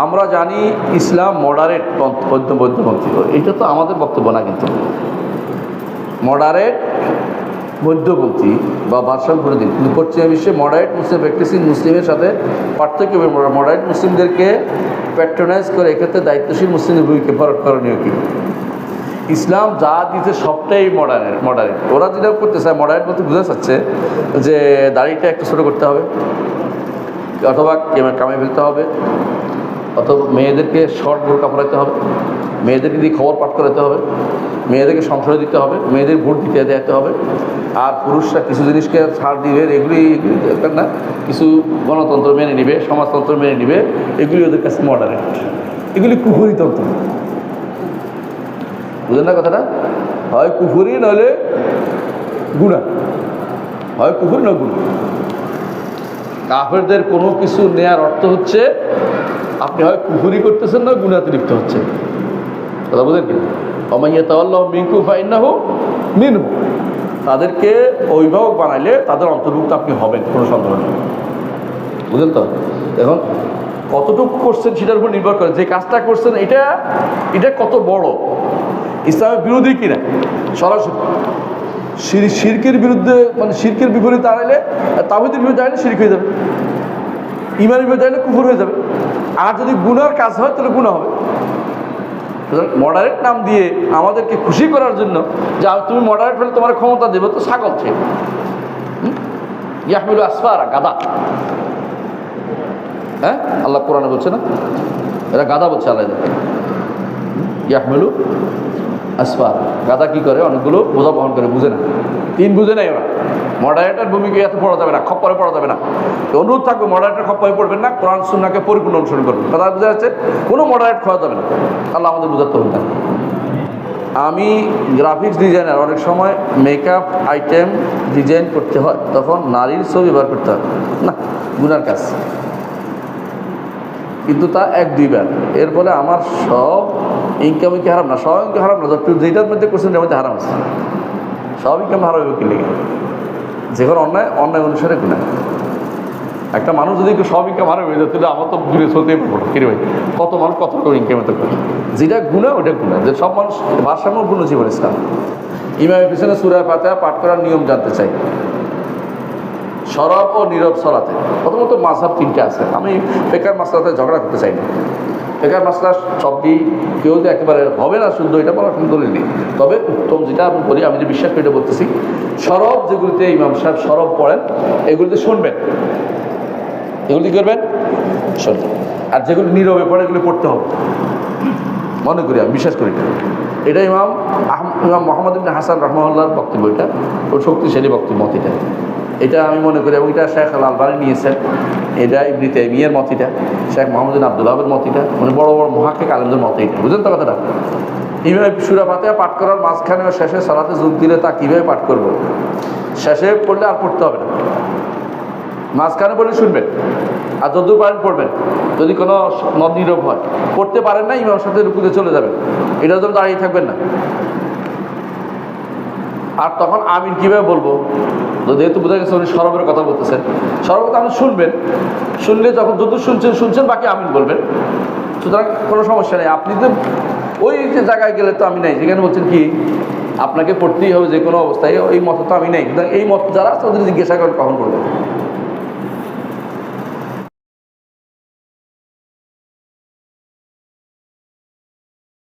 আমরা জানি ইসলাম মডারেট মধ্যপন্থী, এটা তো আমাদের বক্তব্য না, কিন্তু মডারেট মধ্যপন্থী বা ভারসাম্য করে দিন। কিন্তু পশ্চিমা বিশ্বে মডারেট মুসলিম প্র্যাকটিসিং মুসলিমের সাথে পার্থক্য, মডারেট মুসলিমদেরকে প্যাট্রোনাইজ করে এক্ষেত্রে দায়িত্বশীল মুসলিমের ভূমিকা করণীয় কী? ইসলাম যা দিতে সবটাই মডারেট। ওরা যেটা করতে চায় মডারেট বলতে বোঝা যাচ্ছে যে দাড়িটা একটু ছোটো করতে হবে, অথবা কামে ফেলতে হবে, অথবা মেয়েদেরকে শর্ট বোরকা পরাতে হবে, মেয়েদেরকে দিয়ে খবর পাঠ করাতে হবে, মেয়েদেরকে সংসদে দিতে হবে, মেয়েদের ভোট দিতে হবে, আর পুরুষরা কিছু জিনিসকে ছাড় দিবে, এগুলি দরকার না, কিছু গণতন্ত্র মেনে নিবে, সমাজতন্ত্র মেনে নিবে, এগুলি ওদের কাছে মডারেট, এগুলি কুফুরিতন্ত্র। বুঝলেন না কথাটা? হয় কুফুরি নইলে গুনাহ, হয় কুফুরি নয় গুনাহ। কাফেরদের কোনো কিছু নেয়ার অর্থ হচ্ছে আপনি হয় কুফুরি করতেছেন না গুনাহতে লিপ্ত হচ্ছে। কথা বুঝলেন কি? ওমাইয়া তাওয়াল্লাহু মিনকুম ফাইন্নাহু মিনহুম। তাদেরকে অভিভাবক বানাইলে তাদের অন্তর্ভুক্ত আপনি হবেন, কোনো সন্দেহ নেই। বুঝলেন তো? এখন কতটুকু করছেন সেটার উপর নির্ভর করে, যে কাজটা করছেন এটা কত বড়, ইসলামের বিরোধী কিনা। সরাসরি শিরকের বিরুদ্ধে, মানে শিরকের বিপরীতে দাঁড়াইলে, তাওহীদের বিরুদ্ধে দাঁড়ালে শিরক হয়ে যাবে, ঈমানের বিরুদ্ধে দাঁড়ালে কুফর হয়ে যাবে। আর যদি গুনার কাজ হয় তাহলে গুনাহ হবে। মডারেট নাম দিয়ে আমাদেরকে খুশি করার জন্য যে তুমি মডারেট হলে তোমার ক্ষমতা দেবে, তো ছাগল থেকে ইয়াহমিলু আসফারা, গাদা। হ্যাঁ, আল্লাহ কোরআনে বলছে না, এরা গাদা বলছে আল্লাহ, ইয়াহমিলু আসফার। গাদা কি করে? অনেকগুলো বোঝা বহন করে, বুঝে না, বুঝে নাই ওরা। মডারেটার ভূমিকা এত পড়া যাবে না, খপ্পরে পড়া যাবে না। অনুরোধ থাকবে মডারেটার খপ্পরে পড়বেন না, কোরআন সুন্নাহকে পরিপূর্ণ অনুসরণ করবেন। কথা বোঝা যাচ্ছে? কোনো মডারেট খাওয়া যাবে না। আল্লাহ আমাদের বুঝাতে হবে। আমি গ্রাফিক্স ডিজাইনার, অনেক সময় মেকআপ আইটেম ডিজাইন করতে হয়, তখন নারীর ছবি ব্যবহার করতে হয় না, গুনার কাজ, কিন্তু তা 1-2 বার। এর ফলে আমার সব ইনকামই কি হারাম না? সব ইনকাম হারাম না, যেটার মধ্যে করছেন এর মধ্যে হারাম আছে। সব ইনকাম হারাম হবে কি লেগে? যেখানে অন্যায় অনুসারে গুনাহ। একটা মানুষ যদি সব ইনকাম হারাম হয়ে যায়, তাহলে আমার তো দূরে চলতেই পারবো না। কিরে ভাই, কত মানুষ কত করে ইনকাম এত করে, যেটা গুনাহ ওটা গুনাহ। যে সব মানুষ ভারসাম্যপূর্ণ জীবন ইসলাম। ইমামের পিছনে সূরা ফাতিহা পাঠ করার নিয়ম জানতে চাই। সরব ও নীরব সলাতে প্রথমত মাযহাব 3টে আছে। আমি ফিকহের মাসলাতে ঝগড়া করতে চাই না। ফিকহের মাসলা সবই কেউ তো একেবারে হবে না শুদ্ধ, এটা বলার কোনো দলিল নেই। তবে উত্তম যেটা আমি বলি, আমি যে বিশ্বাস করে এটা বলতেছি, সরব যেগুলিতে ইমাম সাহেব সরব পড়েন এগুলিতে শুনবেন, এগুলি করবেন শুনবেন। আর যেগুলি নীরবে পড়ে এগুলি পড়তে হবে, মনে করি, আমি বিশ্বাস করি। এটা ইমাম মুহাম্মদ ইবনে হাসান রাহমাহুল্লাহর বক্তব্য, এটা ওর শক্তিশালী বক্তব্য মত। এটা আমি মনে করি, এবং এটা শেখ আল আলবানী নিয়েছেন, এটা ইবনে তাইমিয়ার মত, এটা শেখ মোহাম্মদ বিন আব্দুল ওয়াহাবের মত, এটা মানে বড় বড় মুহাক্কিক আলেমদের মত। এটা বুঝলেন তো কথাটা? ইমাম সূরা ফাতিহা পাঠ করার মাঝখানে বা শেষে সালাতে যোগ দিলে তা কীভাবে পাঠ করবো? শেষে পড়লে আর পড়তে হবে না, মাঝখানে পড়লে শুনবেন, আর যতদূর পারেন পড়বেন। যদি কোনো নীরব হয়, পড়তে পারেন না, ইমামের সাথে রুকুতে চলে যাবেন, এটার জন্য দাঁড়িয়ে থাকবেন না। আর তখন আমিন কীভাবে বলবো? যেহেতু বোঝা গেছে উনি সরবের কথা বলতেছেন, সরবের কথা আপনি শুনবেন, শুনলে যখন যত শুনছেন বাকি আমিন বলবেন। সুতরাং কোনো সমস্যা নেই। আপনি তো ওই যে জায়গায় গেলে তো আমি নাই, যেখানে বলছেন কি আপনাকে পড়তেই হবে যে কোনো অবস্থায়, ওই মত তো আমি নাই। সুতরাং এই মত যারা আছে ওদের জিজ্ঞাসা করেন কখন করবেন।